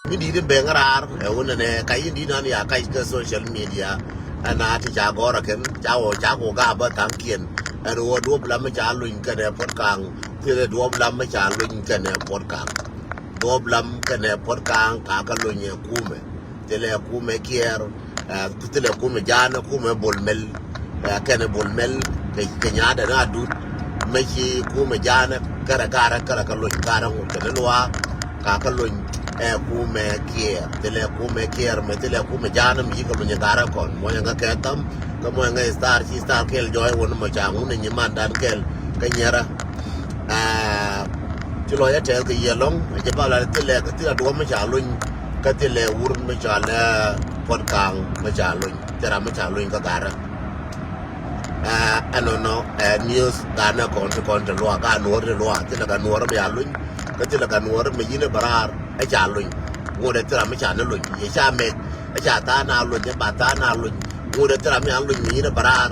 mi di bengarar e wona ne kay di nan ya kay ke social media ana ti ja gora ken jawo jago ga ba tam kien ro do bla ma ja luin ka ne pot kang ti le do bla ma ja luin ka ne pot kang do bla ka ne pot kang ka ka luin ye kume te le kume kier te le kume jana kume bolmel ka ne bolmel ke nya da na du me chi kume jana kara ka luin kara ngu te lwa ka luin kume kier tele kume kier me tele kume jana mi ko me ngara kon mo nga ketam ko mo nga star kel joy won mo changu ne nyiman dan kel kanyera tilo ya tel ke yelong je bala tele ke tila do me chalun ka tele wur me chala pod kang me chalun tera me chalun ka gara anono news dana kon to lo ka nuor lo tele ka nuor me alun ka tele ka nuor me yine barar ai chả lùi ngồi để tôi làm mấy chả nó lùi vậy cha mệt ai chả ta nào lùi nhưng bà ta nào lùi ngồi để tôi làm mấy ăn lùi như nó bà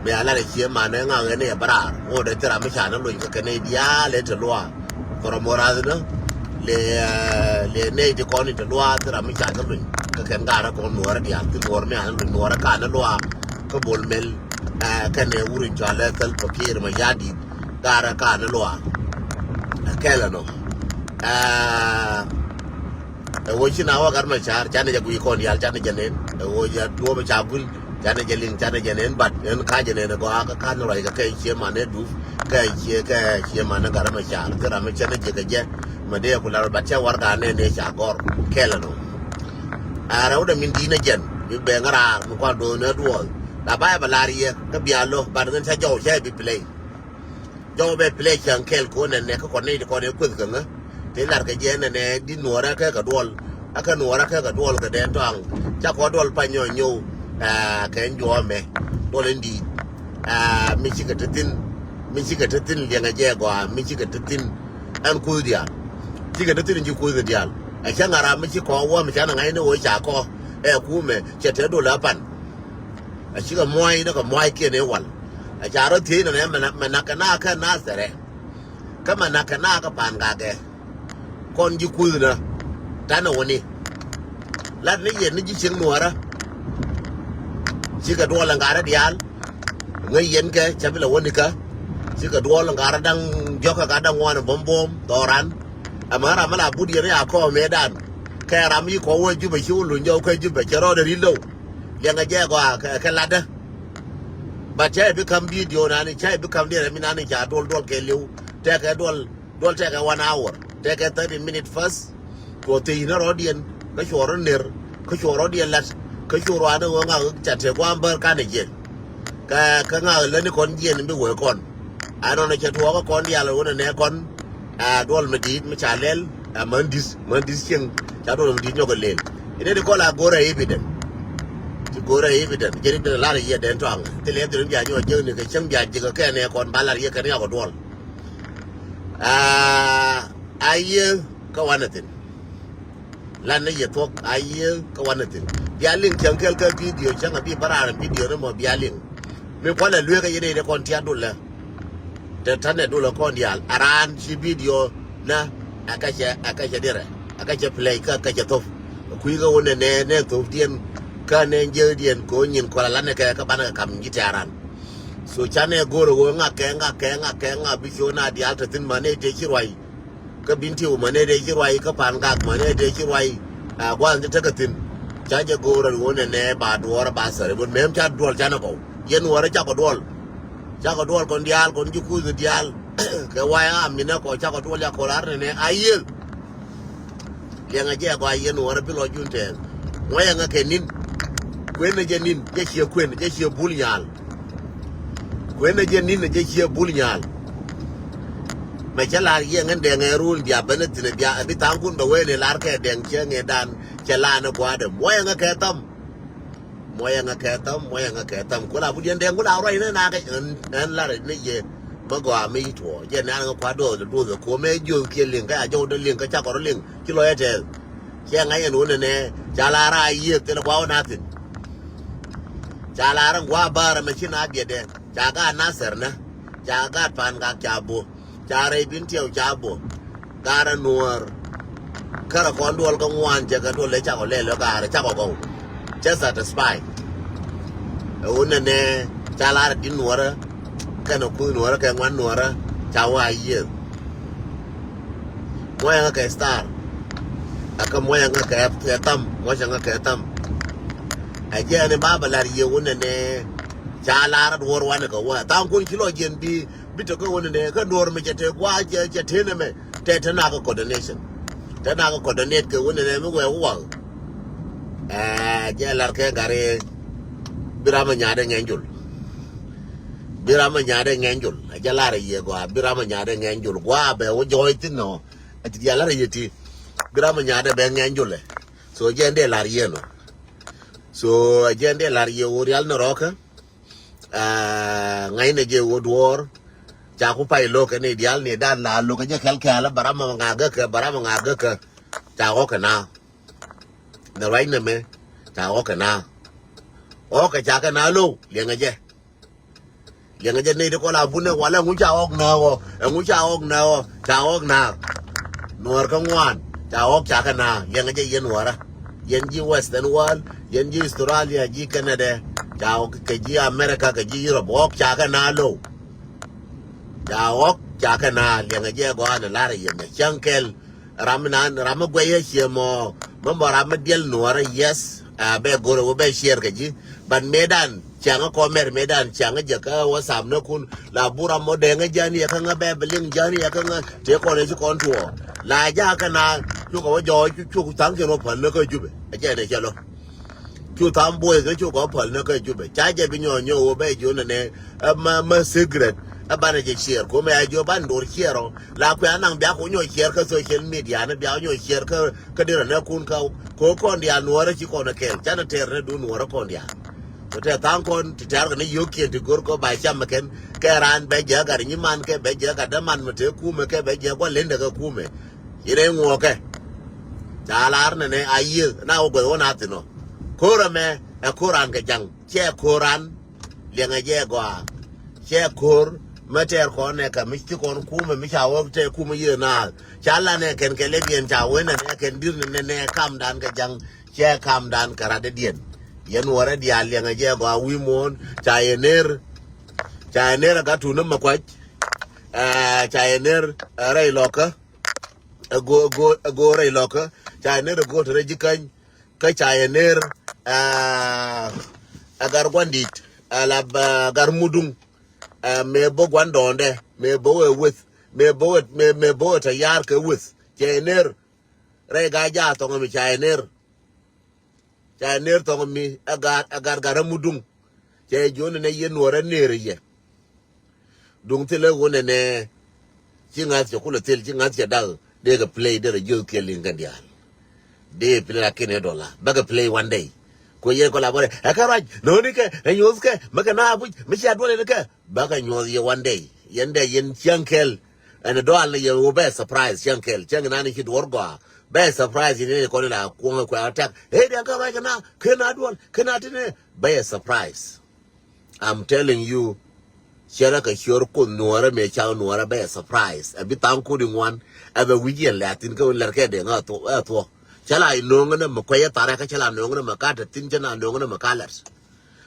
mẹ là để chia mà nó ngang cái này bà ngồi để tôi làm mấy chả nó lùi cái này dia lên từ loa còn một ra nữa le này thì con đi từ loa tôi làm mấy chả nó lùi cái gà nó còn nuốt đi ăn từ nuốt mấy ăn lùi nuốt cả nó loa cái bồn mel cái này uri cho lên từ fakir mà giá đi gà nó cả nó loa cái là nó wo china wa gar ma char chane jagu ikon yal chane janen wo ja duo ba chabul chane jalin chane janen bat en ka janen ko aka kan roi ga kai che mane du kai che mane gar ma char gara ma chane jega je ma de ko lar ba cha war ga ne cha gor kela no ara uda min dina jen bi be ngara mu kwa do ne duo da ba ba lariye ka bialo ba den cha jo che bi play jo be play chan kel ko ne ko ne ko ne ku ga nga thế là cái gì này đi nuốt ra cái đuôi, cái nuốt ra cái đuôi cái đen toang, chắc có đuôi phải nhiều nhiều, cái nhiều mẹ, đuôi lên đi, mình chỉ cái tin liền cái gì qua, mình chỉ cái tin, anh cùi đi à, chỉ cái tin chỉ cùi đi à, chẳng ngờ mình chỉ có qua mình chẳng ngày nữa chả có, cùi mẹ, chỉ thấy đuôi là pan, chỉ cái muôi nó cái muôi kia này hoàn, chả rồi thế này mà cái na sere, cái mà cái na cái pan cái con ji kuy na tana woni la ne ye ni ji cin nuara ji ga dola ngara dial ngai yen ke chabila woni ka ji ga dola ngara dang joka ga dang wana bombom toran amara mala budi ya ko medan ka ram yi ko wo ju ba shi lu njo ko ju ba chero de rindo le nga je ko ka lada ba che bi kam video na ni che bi kam de mi na ni ja dol ke lew te ka dol te ka 1 hour take a 30-minute first protein rodian ka shoro ner ka shoro dia lat ka shoro ana nga chate kwa mbar ka ne je ka nga le ni kon je ni bi we kon ano na chato ka kon dia le wona ne kon dol medit ma chalel mandis chen cha dol medit nyogo lel ine de ko la gora evident je ni de la ye den twang te le de ya nyo je ni ka chen bia je ka ne kon bala ye ka ne ko dol aye ka wanatin lan ne yetok aye ka wanatin bialing changkel ka video changa bi barara video no mo bialing me ko la lwe ka yede de kon tia dola de tane dola kon dial aran shi video na akache dire akache play ka akache tof ku ga wona ne tof dien ka ne je dien ko nyin ko la ne ka bana kam gitaran so chane goro go nga ke bi shona dial tatin mane te kirwai ka binti o mane de kirwai ka pan ga mane de kirwai gwan ta katin chaje goro wona ne ba duwar ba sare bon mem cha dol jana ko yen wara cha ko dol kon dial kon ju ku dial ke waya amina ko cha ko dol ya ko lar ne ayel yang aje ko ayen wara bi lo junte waya nga ke nin kwen je nin je chi kwen je chi bul nyal kwen je nin je chi bul nyal mà chả là gì ngân đèn nghe run bia bên thì bia bị tang kun bảo vệ để lát cái đèn chơi nghe đàn chả là nó quá được mỗi ngày cái tâm có là bữa đèn có đào rồi nữa na cái anh là cái gì mà gọi mi thua giờ này nó quá đồ rồi cố mấy dương kia liền cái chỗ đó liền cái chắc có nó liền chứ lo hết chứ ngay anh uống này chả là ra gì thì nó quá nát chả là nó quá bar mà chỉ nát bia đèn chả có nát sờ nè chả có pan gak chả bù chare bin tiao chabo gara nuor kara kon duol ko ngwan je ga duol le cha ko le lo ga cha ko go just satisfy one ne cha la din nuora kana ku nuora ka ngwan nuora cha wa ye mo yang ka star aka mo yang ka tam mo yang ka tam aje ne baba la ye one ne cha la duor wan ko wa tan kun kilo jen bi bito ko one ne ka duor me jete kwa je jete ne me te na ko coordination te na ko coordinate ko one ne me wa je lar ke gare birama nyaade ngenjul aja lar ye go birama nyaade ngenjul gwa be wo joyti no ati ya lar yeti birama nyaade be ngenjul so je nde lar ye no so je nde lar ye wo real no roka ngai ne je wo duor cha ku pai lo ke ne dial ne dan la lo ke je kel kala barama ngaga ka cha ko kana na right ne me cha ko kana o ka cha kana lo le ngaje ne de ko la bune wala ngu cha ok na o cha ok na nor ka ngwan cha ok cha kana le ngaje yen wara yen ji western world yen ji Australia ji Canada cha ok ke ji America ke ji Europe ok cha kana lo cha ok cha kana le ngaje go na la re yen chankel ramagwe ye chemo mambo ramadiel nuara yes be goro be share gaji ban medan changa komer medan changa jaka wasam na kun la bura modenga jani ya kanga be beling jani ya kanga te ko ne kon tuo la ja kana chu ko jo chu tang ke no pan na ko jube aje ne chalo chu tam boy ke chu ko pan na ko jube cha je bi nyo be jo ne ma secret abana je share ko me ajo ban dor share la ko anang bia ko nyo share ka social media na bia nyo share ka dira na kun ka ko kon dia nuora chi ko na kel chana ter ne du nuora kon dia to te tan kon ti tar ne yoki ti gor ko ba cham ken ke ran be je ga ni man ke be je ga da man mate ku me ke be je ko lende ga ku me ire ngo ke chalar ne ayi na o go na ti no ko ra me e ko ran ga jang che ko ran le nga je go che kor mater ko ne ka mi kon kuma mi chawo te kuma ye na chala ne ken ke le bien chawo ne ken dir ne kam dan ka jang che kam dan kara de dien yen wora dia le nga je go wi mon cha yener ga tu no makwaj cha yener rai loka go rai loka cha yener go to jikan ka cha yener agar gwandit ala gar mudung me bo gwandonde me bo with me bo ta yar ke with chener re ga ja to mi chener to mi agar mudung che jone ne yen wora nere ye dung tele wona ne cinga che kula tel cinga che dal de ga play de jo kelin gandia de play la kene dola baga play one day ko ye collaborate akaraj no ni ke nyos ke maka na bu mi sha dole ne ke baka nyos ye one day yende yen chankel and do all ye wo be surprise chankel chang na ni hit worgo be surprise ni ko la ko attack hey de akaraj na ke na dol ke na tine be surprise. I'm telling you shara ka shor ko nuara me cha nuara be surprise abi tan ko din wan abi wijen latin ko lar ke de nga to chala inong na makwaya tara ka chala nong na makata tinjana nong na makalas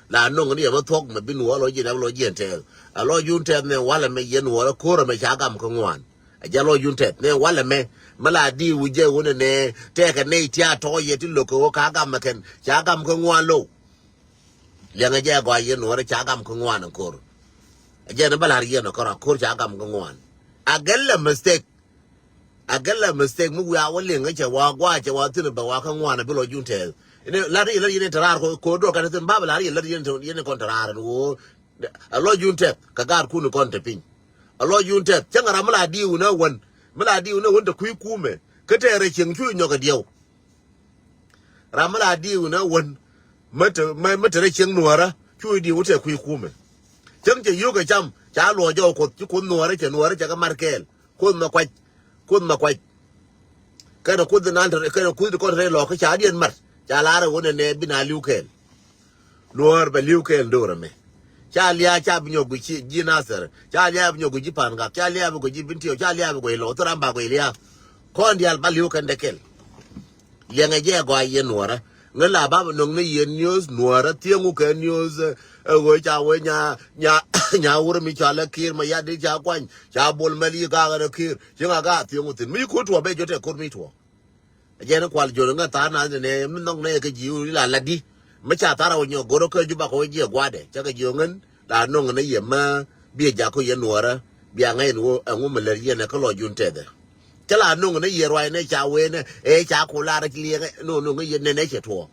la nong ni ma thok ma bin wo lo jina lo jente a lo junte ne wala me yen wo ko me chagam ko ngwan a jalo junte ne wala me mala di wuje wona ne te ka ne tia to ye ti lo ko ka gam ken chagam ko ngwan lo le nga je go yen wo chagam ko ngwan ko a je na bala yen ko chagam ko ngwan a gella mistake mu ya wale nga che wa gwa che wa tin ba wa kan wa na bilo junte ine la ri yin tarar ko do ka tin ba la ri yin kon tarar wo a lo junte ka gar ku ni kon te pin a lo junte che ngara mala di una won da ku me ka te re chen chu nyo ka dio ra mala di una won mata re chen nuara chu di wote ku me chen che yu ka cham cha lo jo ko ku nuara che ka markel kun makwaj kana kud nan kana kud ko re lo ka cha dien mar cha la re wona ne bina liukel nuor ba liukel ndora me cha lia cha binyo guchi jinasar cha lia binyo guchi panga cha lia binyo guchi bintio cha lia binyo lo tramba ko lia kon dial ba liukel dekel yang aja gua yen nuara ngala ba nong ne yen news nuara tiengu ke news wo cha we nya wur mi cha la kir ma ya de cha kwan cha bol mali ga ga kir jinga ga tiengu tin mi ko to be jote ko mi to je na kwal jo nga ta na ne mi nong ne ke ji la di ma cha ta ra wo nyo goro ko ju ba ko je gwa de cha ga jo ngen la nong ne ye ma bi ja ko yen nuara bi nga yen wo ngu me le yen ne ko lo jun te de chả là nung nó giờ rồi này chào quên này, chả cô la ra kia cái nung cái gì này sẽ thua,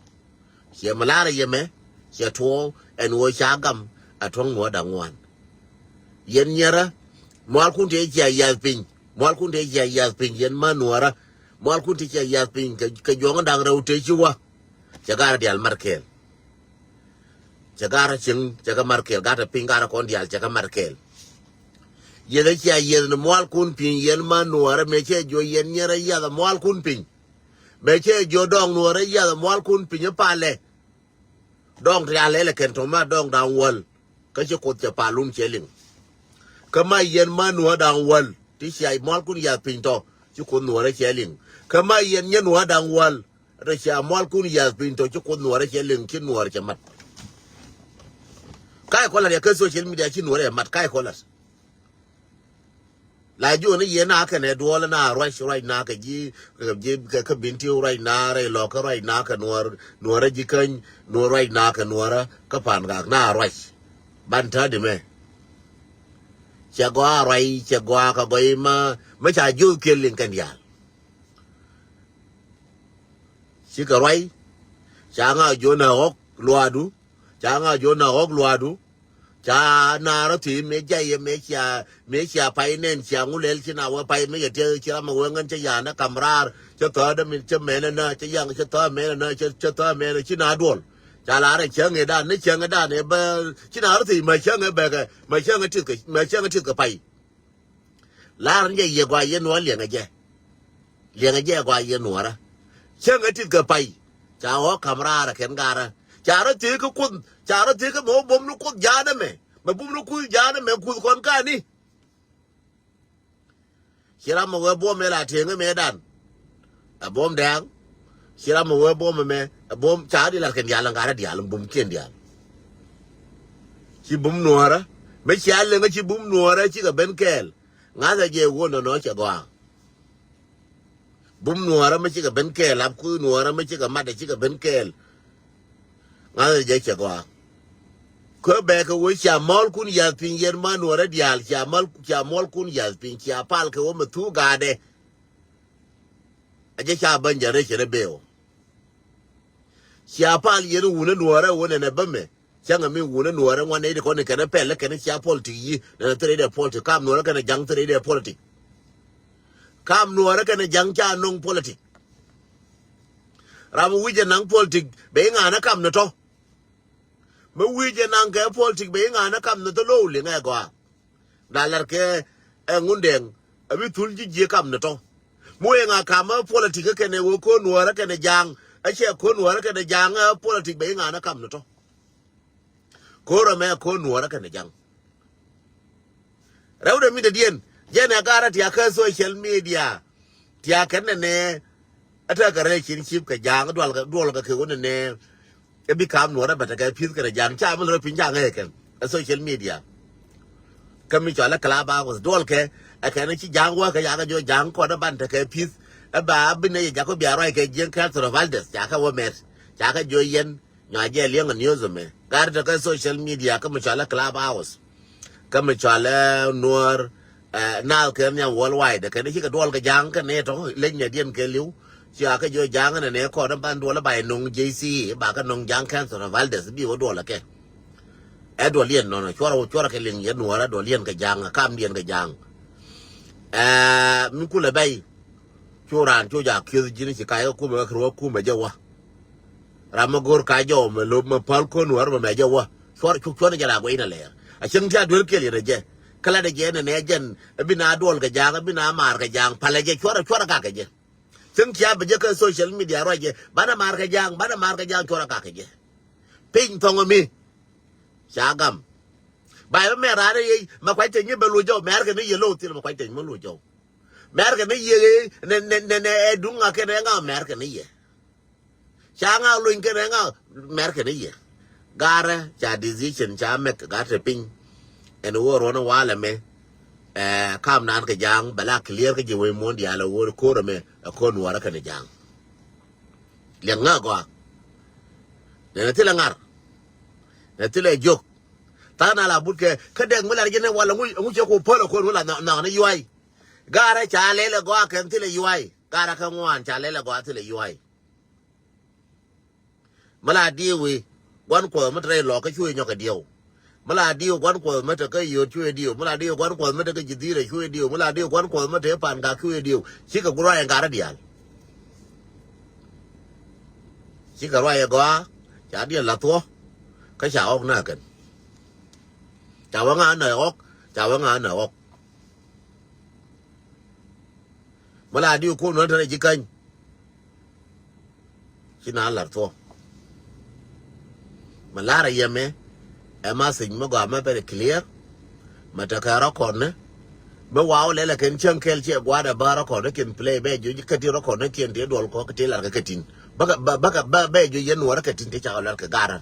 sẽ mà la ra gì mấy, sẽ thua, anh ngồi chả cầm, trong ngõ đàng hoàng, yên nhớ ra, mọi người thấy chạy dài pin, mọi người thấy chạy dài pin yên mà nua ra, mọi người thấy chạy dài pin cái gió đang rau trái chua, chả gara đi al markel, chả gara chừng chả gara markel, gara pin gara con đi al chả gara markel. Yeda chia yeda mual kun pin yen ma nuara meche jo yen nyera yada mual kun pin meche jo dong nuara yada mual kun pin pale dong riale le ken to ma dong dang wal ka che kot che palum cheling kama yen ma nuara dang wal ti sia mual kun ya pin to che kun nuara cheling kama yen nyen nuara dang wal re sia mual kun ya pin to che kun nuara cheling kin nuara che mat kai ko la ya ke social media kin nuara mat kai ko la la ju ne ye na ka ne do la na right na ka ji ka binti right na re lo ka right na ka nuora ji kan no right na ka nuora ka pan ga na right ban ta de me cha gwa right cha gwa ka bai ma cha ju ke lin kan ya si ka right cha nga jo na ok luadu cha nga jo na ok luadu cha na ra thi me ja ye me cha pai nen cha ngulel china wa pai me ye te cha ma wengan cha ya na kamrar cha ta da min cha me na cha yang cha ta me na cha ta me china dol cha la ra cha nge da ne cha nge da ne ba china ra thi ma cha nge ba ga ma cha nge ti ka pai la ran ye gwa ye no le nge gwa ye no ra cha nge ti ka pai cha ho kamrar ken gara cha ra ti ka kun chả nó thế cái bố bom nó cút giá đó mà bom nó cút giá đó mẹ cút con cá đi khi mà vừa bom mẹ là thiền cái mẹ đàn bom đen khi mà vừa bom mẹ bom chả đi là cái nhà là cái nhà là bom kiên nhà chỉ bom nua đó mấy chả lên cái chỉ bom nua đó chỉ có bên kèl ngã ra về quân nó nói chả qua bom nua đó mấy chỉ có bên kèl làm cứ nua đó mấy chỉ có mặt để chỉ có bên kèl ngã ra về chả qua ko be ko wo cha mol kun ya pin yer ma no ra dial cha mol kun ya pin cha pal ko wo tu ga de aje cha ban jare chere beo cha pal yer wuna no ra wona na ba me cha nga mi wuna no ra wane de ko ne kana pele kana cha politi yi na tre de politi kam no ra kana jang tre de politi kam no ra kana jang cha nong politi ram wije nang politi be nga na kam no to mà quy cho năng cái politics bây giờ nó cầm nó tới lâu liền nghe qua đã là cái ngôn đèn ở bên thôn chỉ cầm nó to mỗi ngày cầm politics cái này vô con nuôi cái này giang ấy chứ con nuôi cái này giang politics bây giờ nó cầm nó to có rồi mẹ con nuôi cái này giang rồi đó mình điên giờ này cái thì cái social media thì cái này ở đây cái relationship cái giang cái đuổi cái con này cái bị cám nuôi ra bắt cái phim cái giang cha mình rồi phim giang ấy cái social media cái mình cho là club was đuổi cái này chỉ giang qua cái giang cái giang qua đó bắt cái phim bà bên này giang có bia rồi cái giang Castro Valdez giang cái wo met giang cái joy yen nhỏ dễ liang cái news mà cái cái social media cái mình cho là club house cái mình cho là nuôi nào cái nhà worldwide cái này chỉ cái đuổi cái giang cái này thôi lên nhà điên cái liu chia cái vô giang này nè có đâm ban đua là bài nông JC bà cái nông giang Castro Valdez bị vô đua là cái đua liền nó cho cái liền yên nua là đua liền cái giang cam liền cái giang mình cũng là bay cho ran cho giặc kia chỉ chỉ cái cũng mà khruo cũng mà jawa ramagor cái jawa mà lốp mà pal con nua mà jawa cho nó ra quay nè lẹ chân cha đuổi kia liền rồi cái là cái này dân bên nào đua cái giang bên nào mar cái giang pal cái cho cái gìซึ่งchia bây giờ cái social media rồi chứ bạn mà cái giang cho ra cái gì ping thong mi chả gầm bài mẹ ra đây mà quay trình như bên lùi châu mẹ cái này lâu thì mà quay trình mới lùi châu mẹ cái này nè đúng là cái này ngao mẹ cái này changa luin ke nga mer ke ye gara cha decision cha mek ga te ping en wo ro na wala me kam nan ke jang bala clear ke je we mon dia la wo ko me ko no ra ke ne jang le nga go ne te la ngar ne te le jok ta na la but ke deng mu la je ne wala ngu che ko polo ko la na ne yuai gara cha le go ke te le yuai gara ka ngwan cha le go te le yuai mala diwi quan quờ mất đây lò cái chui nhau cái điều mà là điều quan quờ mất cái yêu chui điều mà là điều quan quờ mất cái gì đấy chui điều mà là điều quan quờ mất thế bàn cả chui điều chỉ có cái loại cả điều chỉ có loại có chả điều là thua cái chảo ông nào cần chảo ông ăn này ốc chảo ông ăn này ốc mà là điều cô nói thế chỉ kênh chỉ nào là thua mà lá ra yeme em mà sinh mà gọi mà phải clear mà ta cái record nè mà wow lấy là cái chân kel chia qua đã ba record nó kiện play bây giờ cái điều record nó kiện để đồ có cái là cái tin bác bây giờ yên nuôi cái tin để chào là cái gara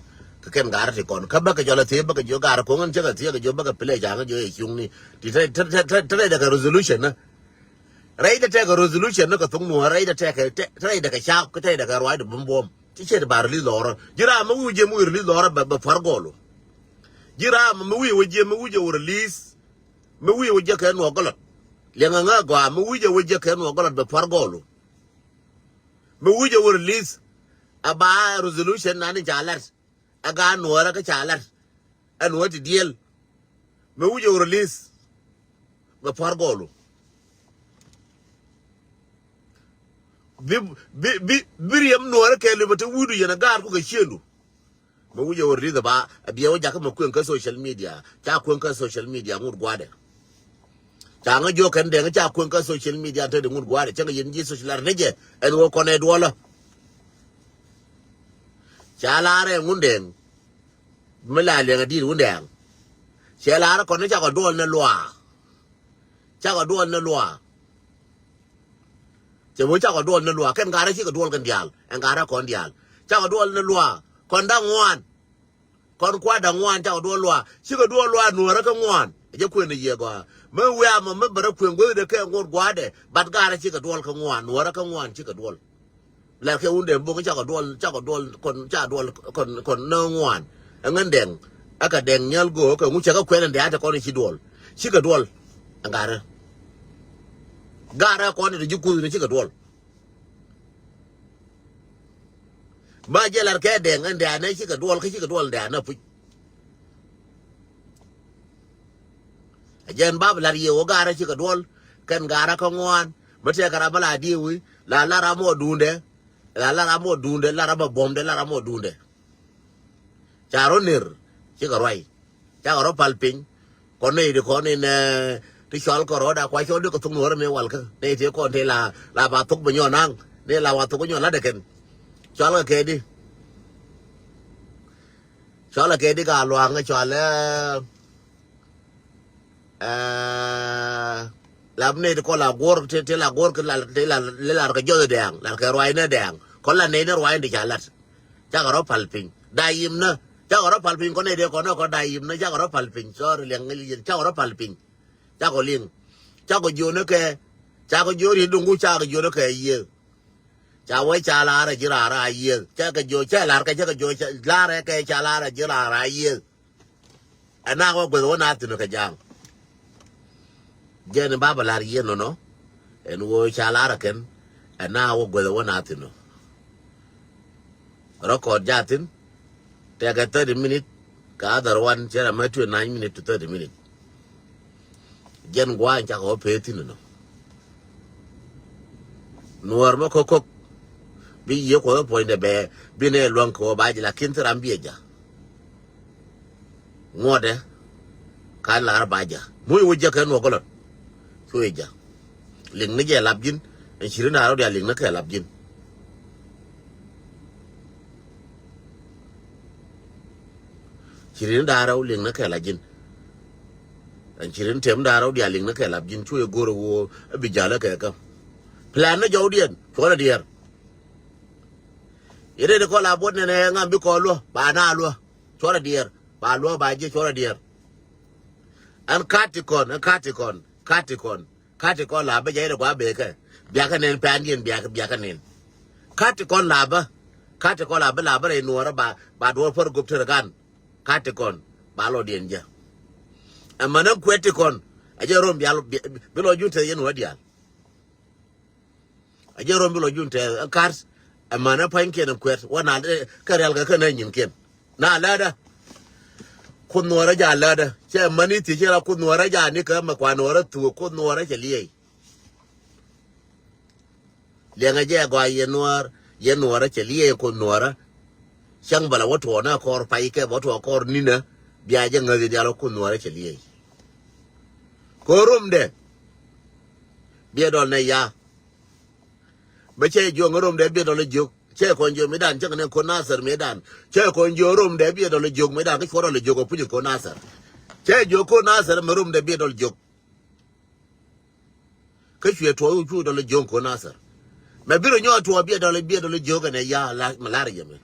cái gara thì còn các bác cái cho là thế bác cái gara cũng ăn chắc là thế cái bác play chẳng cái gì chung đi thì thế là cái resolution nè đây là cái resolution nó có tung nuôi đây là cái sao cái đây là cái loại được bom bom chỉ là bà release lora jira mà uje mu release lora ba fargolo jira mà uje mu uje release mu uje cái no golot lenga nga gwa mu uje cái no golot ba fargolo mu uje release aba resolution nani chalat aga no ra ka chalat an what deal mu uje release ba fargolo biriam nuara ke le bata wudu yana gar ko ga shelu ma wuje worri da ba biya waja ka makun ka social media ta kun ka social media ngur gwade ta nga jo kan de nga ta kun ka social media ta de ngur gwade ta nga yin ji social rege en wo ko ne dola cha la re ngunden mala le nga di ngunden cha la ra ko ne cha ko dol na lwa cha ko dol na lwaจะมุ่งจากกระโดดนั่นลัวแค่การได้ที่กระโดดกันเดียวแองการได้คนเดียวจากกระโดดนั่นลัวคนดังงวนคนคว้าดังงวนจากกระโดดลัวที่กระโดดลัวหนัวแล้วก็งวนจะคุยในเยอะกว่าเมื่อเวลามันไม่บรรพุงก็ได้แค่งวดกว่าเด้บัดการได้ที่กระโดดก็งวนหนัวแล้วก็งวนที่กระโดดแล้วแค่อุ่นเด่นบุกจากกระโดดคนจากกระโดดคนเนื้องวนเงินเด่งอากาศเด่งเงี้ยกูก็งูเชื่อก็คุยนั่นเดี๋ยวจะคนที่โดดที่กระโดดแองการได้gara ko ne de ku ne ci ga dol ba jelar ke de ngande ne ci ga dol ke ci ga dol da na fu jen bab lar ye o gara ci ga dol kan gara ko ngwan ba te gara bala di wi la ra mo dunde la ra ba bomde la ra mo dunde charo nir ci ga roi cha ga ro palping ko ne de ko neที่ชอลก็รอดาควายชอลด้วยก็ทุ่งหัวไม่วัลก็ในเที่ยวก่อนที่ลาบาทุกไปย้อนนั่งนี่ลาบาทุกไปย้อนแล้วเด็กกันชอลก็แค่ดิชอลก็แค่ดิการลวงก็ชอลแล้วลาบนี่ก็ลาโกรที่ลาโกรก็ลาก็ย้อนแดงลาก็รวยเนี่ยแดงคนละเนี่ยรวยดิฉันละจ้าก็รอพัลพิงได้ยิมนะจ้าก็รอพัลพิงคนในเดียวคนนั้นก็ได้ยิมนะจ้าก็รอพัลพิงชอลเลี้ยงเงี้ยจ้าก็รอพัลพิงจ้าก็เลี้ยงจ้าก็โยนนะแกจ้าก็โยนที่ดุงกูจ้าก็โยนนะแกเยอะจ้าไว้จ้าลาอะไรจีราอะไรเยอะจ้าก็โยนจ้าลาก็จ้าก็โยนลาอะไรแกจ้าลาอะไรจีราอะไรเยอะอันนั้นก็เป็นวันนั้นตัวนึกจังเจนบ้าบลาเยอะเนาะเอ็นวัวจ้าลาอะไรกันอันนั้นก็เป็นวันนั้นตัวเนาะเราขอจ้าทิ้งแต่ก็30 minutesก็อัดวันเจ้าไม่ถึง9 minutes to 30 minutesเย็นกว่าจะขอเพลินเนาะนัวร์มาคุกบีเยอะกว่าพอยเดบบีเนี่ยลวงขอบายจะละคินสรามบีจ้ะงวดเด้การลาบายจ้ะมุ้ยวัวจะแค่นัวก็เลยช่วยจ้ะลิงนี่จะหลับยินไอ้ชิรินาเราเดี๋ยวลิงนั่นแค่หลับยินชิรินดาเราลิงนั่นแค่หลับยินอันชิรินเทมดาเราเดี๋ยวลิงนั่นแค่หลับยินช่วยกูรู้ว่าบิจาระแค่ก็แพลนน่ะเจ้าเดียนชัวร์เดียร์ ire de ko la bot ne ngam bi ko lo ba na lo chora dier ba lo ba je chora dier an katikon la ba je de kwa be ke bia ka nen pan yen bia ka nen katikon la ba la ba re nuora ba do por gup ter gan katikon ba lo dien ja amanan kwetikon aje rom bia bi lo junte yen wadial aje rom bi lo junte kars amana panke na kwet wana karel ga kana nyin ken na lada kun nuora ja lada che mani ti che la kun nuora ja ni ka ma kwa nuora tu kun nuora che liye lenga je go ye nuora che liye kun nuora chang bala wato na kor pai ke wato kor nina bia je ngazi dia lo kun nuora che liye ko rum de bia dol na ya ba che jo ngorom de bia dol jo che kon jo medan che ne ko nasar medan che kon jo rum de bia dol jo medan ke ko dol jo ko pu ko nasar che jo ko nasar me rum de bia dol jo ke chwe to ju dol jo ko nasar me biro nyo to bia dol jo ga ne ya la malaria me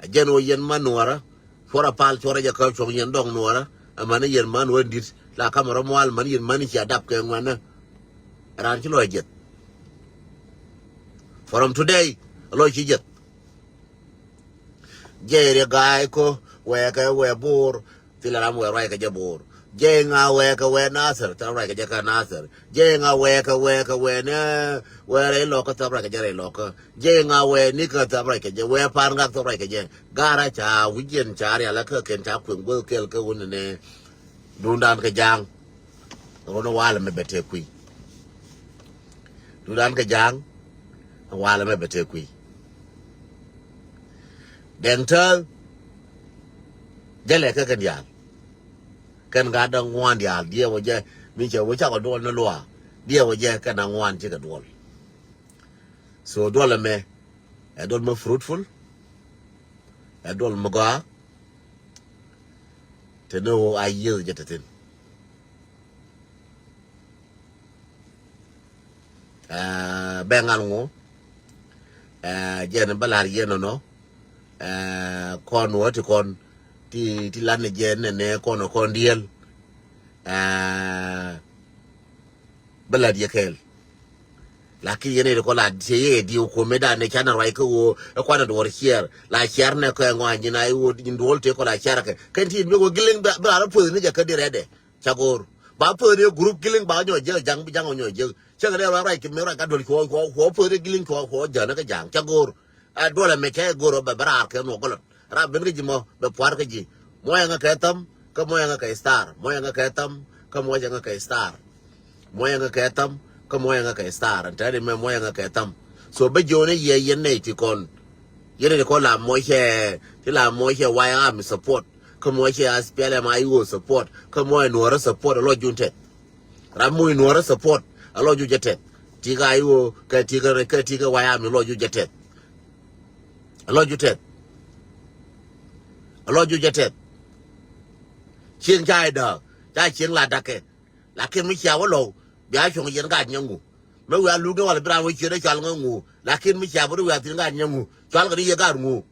ajen o yen manuara fora pal chora ja ka so yen dong nuara amana yen man wondit la kamera moal man yen man ci adap ke ngwana ran ci lo jet from today lo ci jet jere gaay ko we bor tilaram we ray ka jabor je nga we nasar ta ray ka jaka nasar je nga we ne we re lo ka ta ray ka jare lo ka je nga we ni ka ta ray ka je we par nga ta ray ka je gara cha wijen cha ya la ka ken ta kun go kel ka won ne dundan ka jang rono wala me bete kui dundan ka jang wala me bete kui dental jale ka kan ya kan ga da ngwan ya dia wo je mi che wo cha ko do na lo dia wo je kan ngwan che ka do so do la me e do me fruitful e do me ga te no ayo je tatin bengal ngo je na balar ye no kon woti kon ti lan je ne kono kon diel balad ye kel lakini yene ko la je di ko meda ne kana rai ko ko na do here la here ne ko ngwa na wo ndol te ko la here ke kan ti be ko giling ba ra pu ni je ka dire de chagor ba pu ni group giling ba nyo je jang nyo je che ga ra rai ki me ra ka do ko pu ni giling ko je na ka jang chagor a do la me ke goro ba ra ke no ko ra ben ga ji mo be par ga ji mo ya nga ka tam ka mo ya nga ka star mo ya nga ka tam ka mo ya nga ka star mo ya nga ka tam ka mo ya nga ka star antare me mo ya nga ka tam so be jone ye ne ti kon yene ko la mo he ti la mo he wa ya mi support ka mo he aspele ma yo support ka mo no ra support lo junte ra mo no ra support lo ju jete ti ga yo ka ti ga wa ya mi lo ju jete lo ju tet lo ju jete chieng chai da chai chieng la da ke la ke mi cha wa lo bia chong yen ga nyangu me wa lu ga wala bra wo chi de chal ngu lakin mi cha bu wa tin ga nyangu chal ga ye ga ngu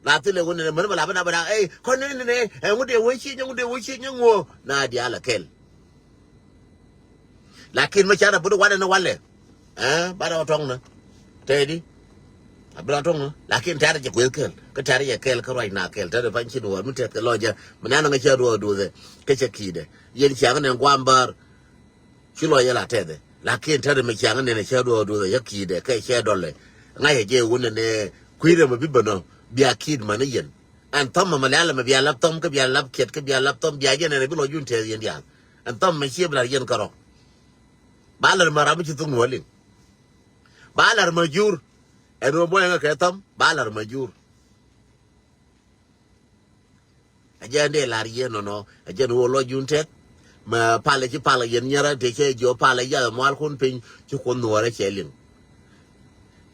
la ti le won ne man ba na eh ko ne ngu de wo chi nyangu na dia la kel lakin mi cha da bu wa na wale ba da tong na te di abra tong lakin tare je kwel kel ka tare je kel ka roi na kel tare pan chi do mu te ke loja mana na cha do de ke che kide yen cha ne gwambar chi lo ya la te de lakin tare me cha ne cha do de ya kide ke che dole ngai je won ne kwire ma bibano bia kid man yen an tom ma mala ma bia lap tom ka bia lap ket ka bia lap tom bia je ne bi lo jun te yen dia an tom me chi bla yen karo balar mara mi chi tung wolin balar ma jur eno mo nga ka tam balar ma jur ajande lar yen no ajen wo lo jun te ma pale chi pale yen nyara te che jo pale ya mo al kun pin chi ko no ra chelin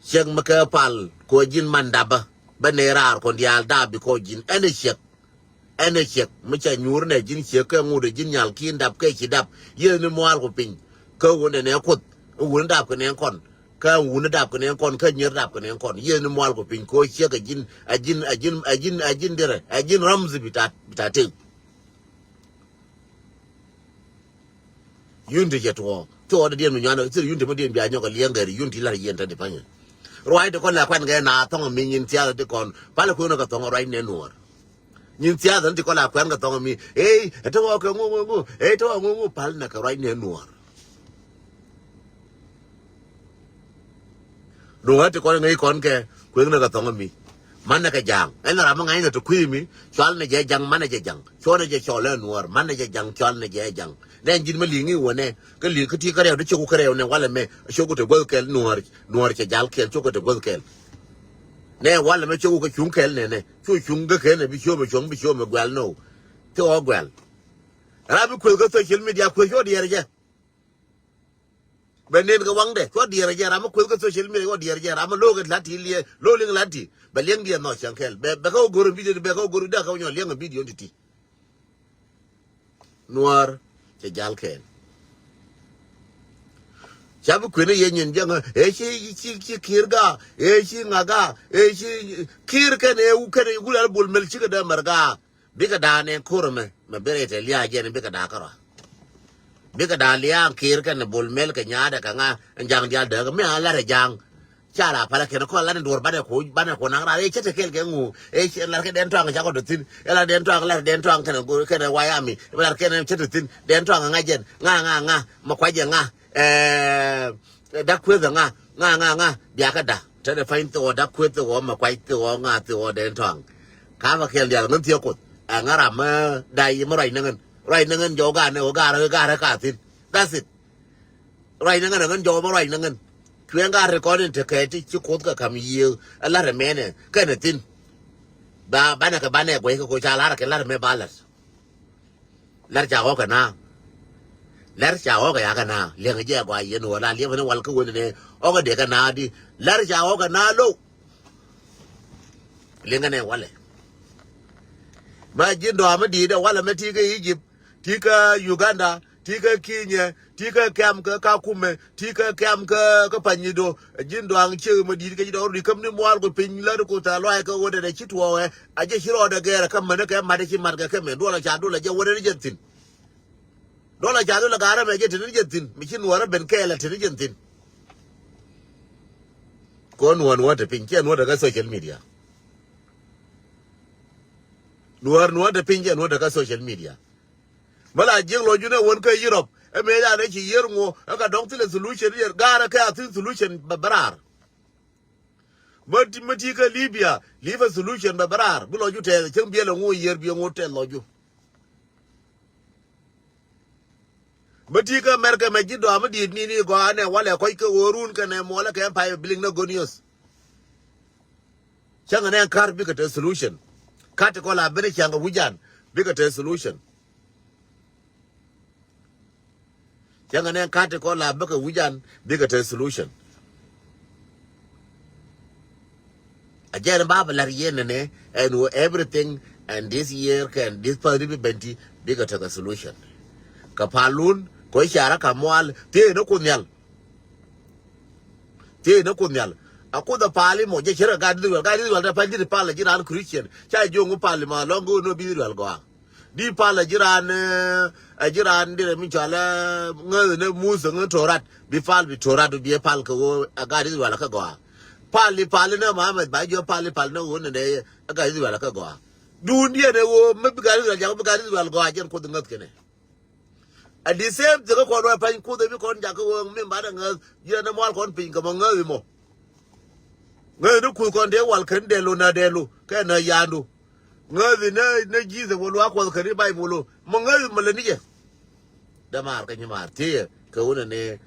cheng ma ka pal ko jin mandaba banerar ko dial da bi ko jin ene chek mu cha nyur ne jin che ka ngude jin nyal kin dab ke chi dab yen mo al ko pin ko wonde ne ko won dab ko ne kon ka wuna dap kene kon ka nyer dap kene kon yen mwal ko pin ko che ka ajin dere ajin ramzi bitate yunde jetwo to de dien nyano sir yunde mo dien bia nyoka liengari yunde la yenta de panya roi de kon la kwan ga na tong mi nyin tia de kon pale ko no ka tong roi ne nuor nyin tia de ko la kwan ga tong mi to ko ngu to ngu pal na ka roi ne nuor ruwa te kon ngai kon ke ko na ka tong mi man na ka jang en ra ma ngai na to kwi mi chal ne je jang man ne je jang cho ne je cho le nuor man ne je jang chal ne je jang den jin ma lingi wone ka li ka ti ka rew de chu ka rew ne wala me chu ko te gol kel nuor che jal kel chu ko te gol kel ne wala me chu ko chung kel ne chung ga kel ne bi chu me gwal no te o gwal ra bi ko social media ko yo di je benen ga wangde ko di je ra ma ko social media ko di je ra ma lo ga lati li lo ling lati ba leng di no chan kel be ko goro video be ko goro da ka nyo leng video ti nuor che jal ken chabu kwene yenyen janga chi kirga chi ngaga chi kir ken u ken gulal bol mel chi da marga biga da ne kurme ma berete liya jen biga da kara biga da liya kir ken bol mel ke nyaada ka nga jang jal da me ala re jang chala pala ken ko la ndor bane ko nang ra chete kel ke ngu chi la ke den twang cha ko tin ela den twang ken go ken wayami la ken chete tin den twang nga jen nga ma kwa je nga da kweza nga bia ka da tade fain to da kweza wo ma kwai to nga to den twang ka ma kel dia ngun tiyo ko ngara ma dai ma rai nangan jo ga ne o ga ka tin that's it rai nangan jo ma rai nangan kwen ga recording te ke ti ko ka kam yi ala re mene ka ne tin ba na ka ba ne ko cha la ke la me balas la ja ho ka na lar cha o ga ya ga na le ga je gwa ye no la le ne wal ko ne o ga de ga na di lar cha o ga na lo le ga ne wale ma jin do ma di da wala ma ti ga Egypt ti ka Uganda ti ka Kenya ti ka kam ka kume ti ka kam ka panyido jin do ang che ma di ga do ri kam ni mo al ko pin la ko ta lo ai ka wo de chi to we a je shiro da ga kam ma ne ka ma de chi mar ga ka me do la cha do la je wo de je tin dola jado la gara me je tin je tin mi kin wara ben kela tin je tin kon won wata pin ken wata ga social media nuar wata pin ken wata ga social media mala jing lo june won ka Europe e me da ne ki yermo ka dong tile solution yer gara ka tin solution babarar mati ka Libya solution babarar bu lo jute chen bielo ngo yer bi ngo te lo ju mati ka America me jido amadi ni go ane wale ko ke worun ka ne mo la ka empire building na gonius changa ne kar bi ka te solution kat ko la bere changa wujan bi ka te solution changa ne kat ko la baka wujan bi ka te solution again baba la yen ne and everything and this year can this party be benti bi ka te solution ka palun ko shara ka mwal te no kunyal ako da pali mo je shara ga di da pa di pala jiran Christian cha jongu pali ma longo no bi dal go di pala jiran di mi chala ne musa ne torat bi fal bi torat bi pal ko ga di wala ka go pali ne Muhammad ba jo pali no won ne ga di wala ka go dunia ne wo me bi ga di wala go ajen ko ngat kene at the same the ko ro pa ku de bi kon ja ko mi ba da ngal ye na mo kon pin ko mo ngal mo ngal du ku kon de wal kan de lo na de lo ka na yandu ngal na ji de wo lo ko ka ri bai bolo mo ngal mo le ni je da mar ka ni mar ti ka wona ne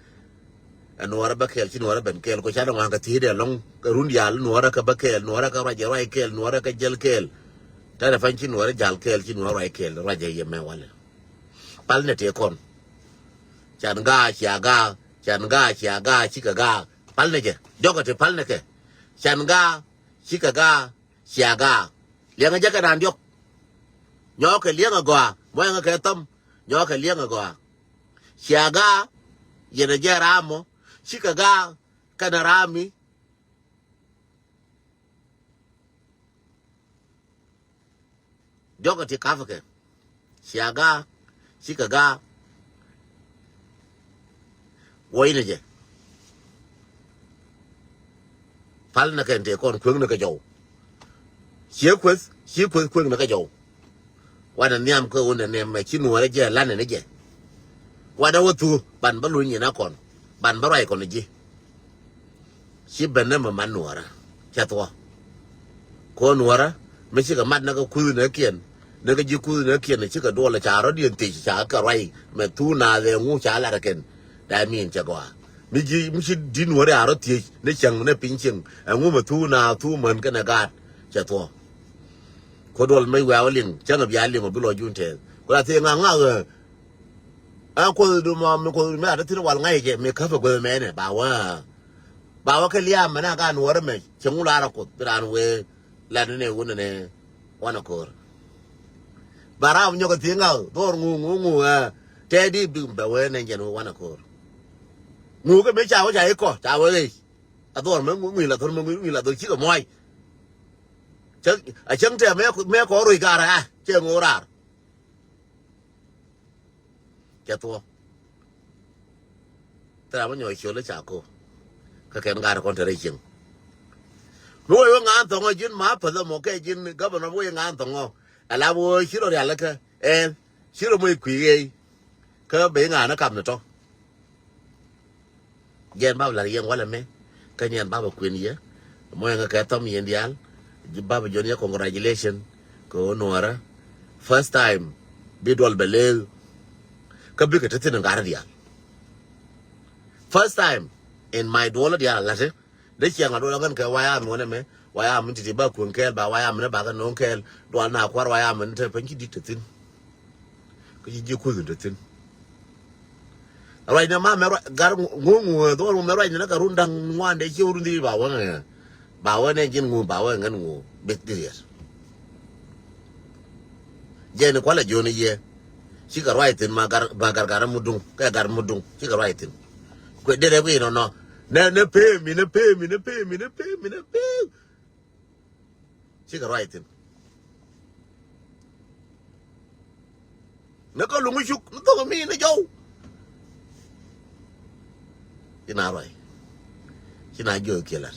anwara bakel ci nwara ben kel ko cha da nga ti de long ka run yal nwara ka bakel nwara ka raje rai kel nwara ka jel kel ta da fan ci nwara jal kel ci nwara rai kel raje ye me wala pal ne te kon chan ga chi ka ga pal ne je jogo te pal ne ke chan ga chi ka ga le nga jaka dan jok nyo ke le nga go mo nga ke tam nyo ke le nga go chia ga ye ne je ramo chi ka ga kanarami joga ti kafake siaga sikaga woine je pal na kente kon kweng na ka jaw xie kwes kweng na ka jaw wana niam ko wona ne ma chinu wala je lan ne je wada wotu ban balu ni na kon ban barai kon ji shi benna ma manuara chatwa ko nuara me shi ga mad na ka ku na kien na ka ji ku na kien ne shi ka dola cha ro dien ti cha ka rai me tu na le ngu cha la ken da min cha kwa mi shi din wore aro ti ne chang ne pin ching ngu ma tu na tu man ka na ga chatwa ko dol mai wa lin chang bi ali mo bi lo jun te ko la te nga ko do ma ko me ada ti wal ngai je me ka fa go me ne ba wa ka liya mana ga nuwar me chang la ra ko tran we la ne wona ne wana ko bara nyo ko ti nga dor ngu te di bi ba we ne je no wana ko ngu ka me cha wa ja ko cha we a dor me ngu mi la thon me mi la do chi ko moi chẳng thể mẹ có rồi cả ra chưa ngô ra chả thua ta mới nhồi chiều lấy chả cô cái kén gà con thể đây chừng nuôi với ngàn thằng ở trên má phải là một cái trên các bạn nói với ngàn thằng không à là vui xíu rồi là cái em xíu rồi mới quỷ ấy cái bé ngà nó cầm được cho gen bao là gen quá là mấy cái nhân bao là quyền gì á mỗi người cái tâm yên đi ăn Baba Jonia, congratulations. Ko Noara. First time. Bidwal Belel. Kabika Titin and Guardia. First time in my dollar, dear Latte. This young Adogan, why I'm one of me. Why I'm into the back when care, but why I'm in a bag and no care. Do I now why I'm in the penny did to thin? Because you couldn't to thin. All right, now, Mamma got one right in a rundang one day, you wouldn't leave one. Bawa ne jin ngu bawa ngan ngu big deals je ne kwala joni ye shi ka right ma gar mudung ka gar mudung shi ka right ko de we no ne pay me shi ka right ne ko lu mu shuk no to mi ne jow ina rai kina jo kelat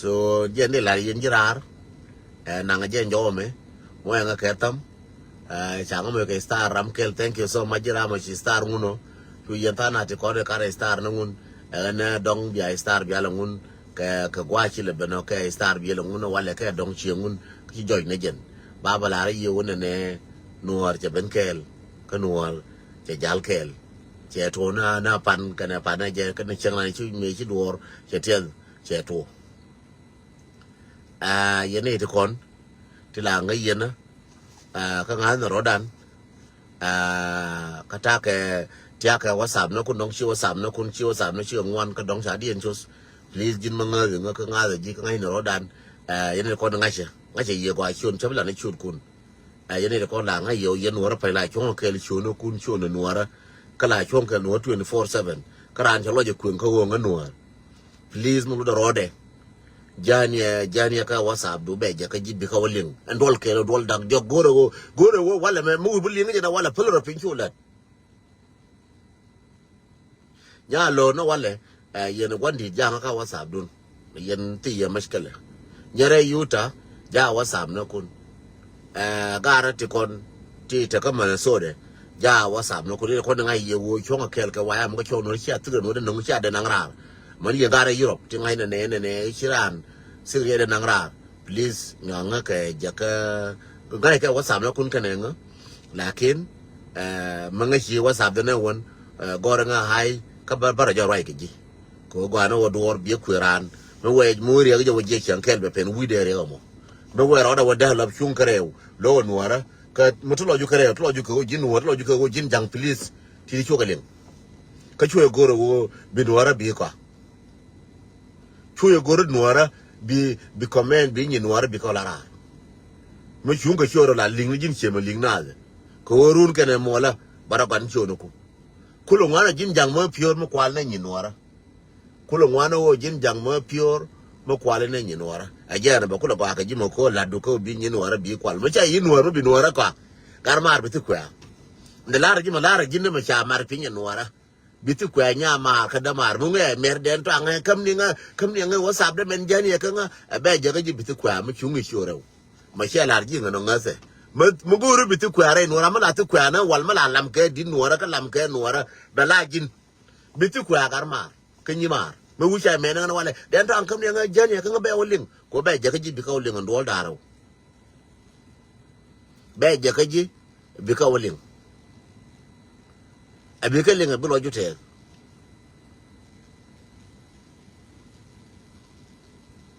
so jen la yen jirar nanga jen jome mo nga ketam changa mo ke star ramkel thank you so much rama chi star nguno tu yenta na te ko de kare star ngun na dong bia star bia ngun ka gwa chi le beno ke star bia ngun wala ke dong chi ngun ki joy ne jen baba la ri yo ne nuar che ben kel ka nuar che jal kel che to na pan ka na pan na je ka na chang la chi me chi dor che tel che to yene te kon ti la nga yena ka nga na rodan ka ta ke tia ka WhatsApp no kun dong chi WhatsApp no kun chi WhatsApp no chi ngwan ka dong sa dien chus please jin manga nga ka nga ji ka nga na rodan yene kon nga che ye kwa chun chab la na chun kun yene te kon la nga yo yen wora pa la chon ke li chun no kun chun no wora ka la chon ke no 24/7 ka ran chalo je kun ka wo nga no please mu do rode jania ka WhatsApp do be ka jibbi ka walin andol ke dol dag jog gore wo wala me mu bulli ngi na wala pulro pin chulat nya lo no wala yen wandi janga ka WhatsApp dun yen ti ya mashkala nyare yuta ja WhatsApp na kun gara ti kon ti ta ka mana sode ja WhatsApp na kun ko ngai ye wo chonga kel ka waya mo ko no sha tu no de no sha de nangra man ye gara Europe ti ngai ne chiran sirye de nangra please nganga ka jaka gara ka WhatsApp na kun kana nga lakin manga chi WhatsApp de ne won gora nga hai ka bara ja rai ki ko gwa no wor bi ku ran no we muri ga jo je chan kel be pen wi de re mo no we ro da wada lab chung karew lo nuara ka mutulo ju karew to ju ko jin wor lo ju ko jin jang please ti chu ka len ka chu goro wo bi nuara bi ko chu goro nuara bi comment bi ni nuara bi ko la ra mo chung ka chu ro la ling jin che ma ling na ko run ka ne mo la bara gan chono ku kulo ngwana jin jang mo pior mo kwal na nyinwara kulo ngwana wo jin jang mo pior mo kwal na nyinwara ajana ba kulo ba ka jimo ko la du ko bi nyinwara bi kwal mo cha yinwara bi nwara ka garmar bitu kwa ndalara jima lara jinne ma cha mar pinya nwara bitu kwa nya ma ka da mar mu nge mer den to anga kam ni nga whatsapp de men jani ka nga ba je ga ji bitu kwa mu chungi shore ma sha lar ji ngano ngase mu guru bitu kwa re nwara ma la tu kwa na wal ma la lam ke din nwara ka lam ke nwara ba la jin bitu kwa garmar ka nyi mar mu wucha men nga wala den to kam ni nga jani ka nga ba woling ko ba je ga ji bi ka woling ndol daro ba je ka ji bi ka woling abika lenga bilo jute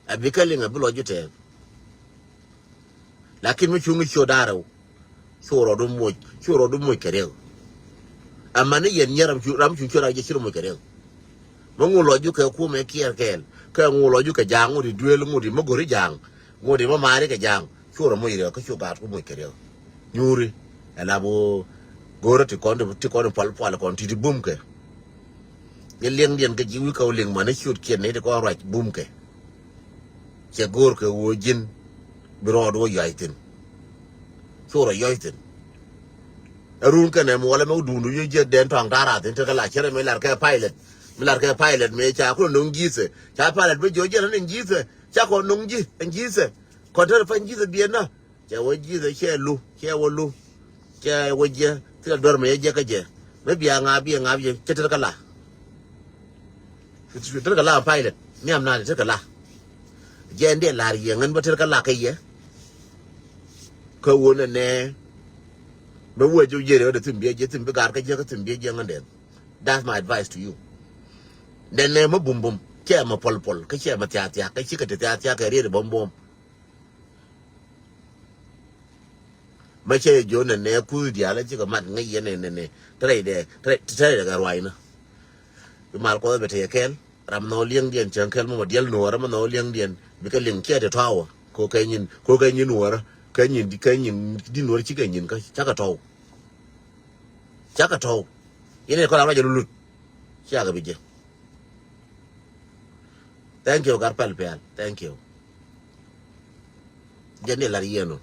abika lenga bilo jute lakin mu chungi chodaro choro do mo kerel amane yen nyaram chu ram chu chora je chiro mo kerel mo ngulo ju ka ku me kier kel ka ngulo ju ka jangu di duel ngudi mo gori jang ngudi mo mari ka jang choro mo ire ka chu bar ku mo kerel nyuri elabo goro ti kondo pal kon ti bum ke ye leng dien ke jiwi ka leng mane shoot ken ne ko right bum ke che gor ke wo jin biro do yaitin sura yaitin arun ke ne mo wala mo dundu ye je den tong dara tin te kala chere me lar ke pilot me cha ko nong gise cha pilot be joje na ngise cha ko nong ji ngise ko te fa ngise bien na cha wo gise che lu che wo lu che wo je tira dorme ye je ka je me biya nga bi cheter kala cheter kala pilot mi am na cheter kala je ende lar ye ngan bater kala kai ye ko wona ne me wo ju je de timbe je timbe gar ka je ka timbe je ngande that's my advice to you den ne mo bum che ma pol ka che ma tia ka chi ka tia ka re bom ma che jo ne ku dia la chi ka mat ngai ye ne tre de ga rwai na mal ko be te kel ram no lieng dien chen kel mo diel no ram no lieng dien bi ka lieng che de tawo ko kai nyin no ka nyin di no chi ka nyin ka cha ka to yene ko la ma je lulut cha ga bi je thank you gar pal pal thank you jende la yeno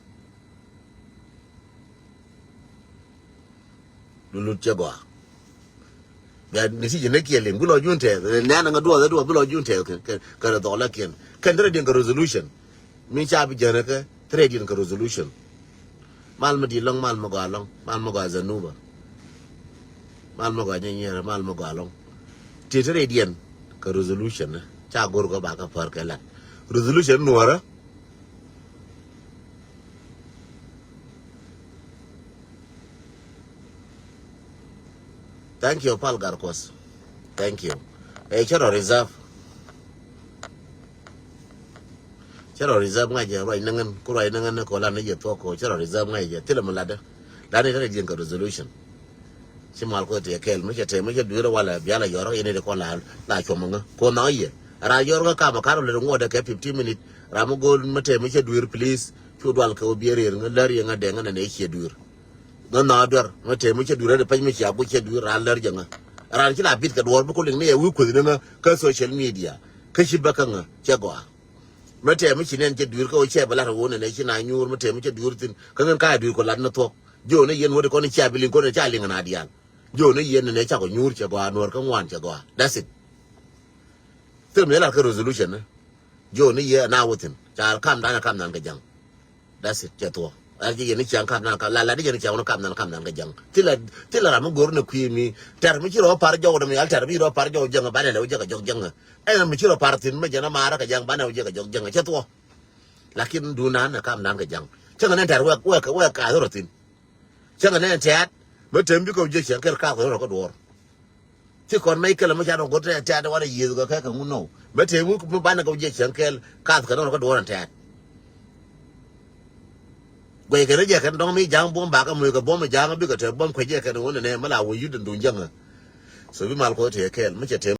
lulut jago ya nisi je ne kiele ngulo junte nana nga do bulo junte ka do la ken dre din ka resolution min cha bi jere ka tre din ka resolution mal ma di long mal ma ga long mal ma ga zanuba mal ma ga nyere mal ma ga long ti tre din ka resolution cha gor go ba ka par ka la resolution nuara thank you pal garkos thank you chero reserve nga je roi nangan ko la ne je to ko chero reserve nga je tile mulada la ne re ka resolution si mal ko te kel mo je duiro wala biala yoro ene de ko la chomonga ko na ye ra yoro ka ma karo le ngode ke 15 minutes ra mo gol mate mo je duir please chudwal ko biere nga lari nga de nga ne che duir na dor mate mo che dure de paj me cha bu che dure ran lar janga ran ki la bit ka dor bu ko ne wi ko ne ka social media ka shi baka nga che go mate mo chi ne che dure ko che bala ro ne chi na nyur mate mo che dure tin ka ngan ka dure ko lan na to jo ne yen wo de ko ne cha bilin ko ne cha linga na dial jo ne yen ne cha ko nyur che go nor ka ngwan che go that's it tem ne la ka resolution ne jo ne ye na wutin cha kam nan ga jang that's it che to aji ni chang kam na ka la di ni chang no kam na ga jang tila ra mo gor na kwimi tar mi chiro par jo de mi al tar mi ro par jo jang ba ne le ga jog jang e mi chiro par tin me jana mara ka jang ba ne ga jog jang che to lakin du na kam na ga jang chang ne tar wa ka ro tin chang ne tat mo tem bi ko je chang ka ro ko dor ti kon mai kala mo cha no go tat wa ye ga ka ka no mo tem mo ba na ga je chang ka ro ko dor tat quay cái đó giờ cái đó mới giang bom bạc cái mười cái bom mà giang biết cái bom quay giờ cái đó này mà là vui dữ đừng đúng chăng à, rồi biết mal có thể cái mới chỉ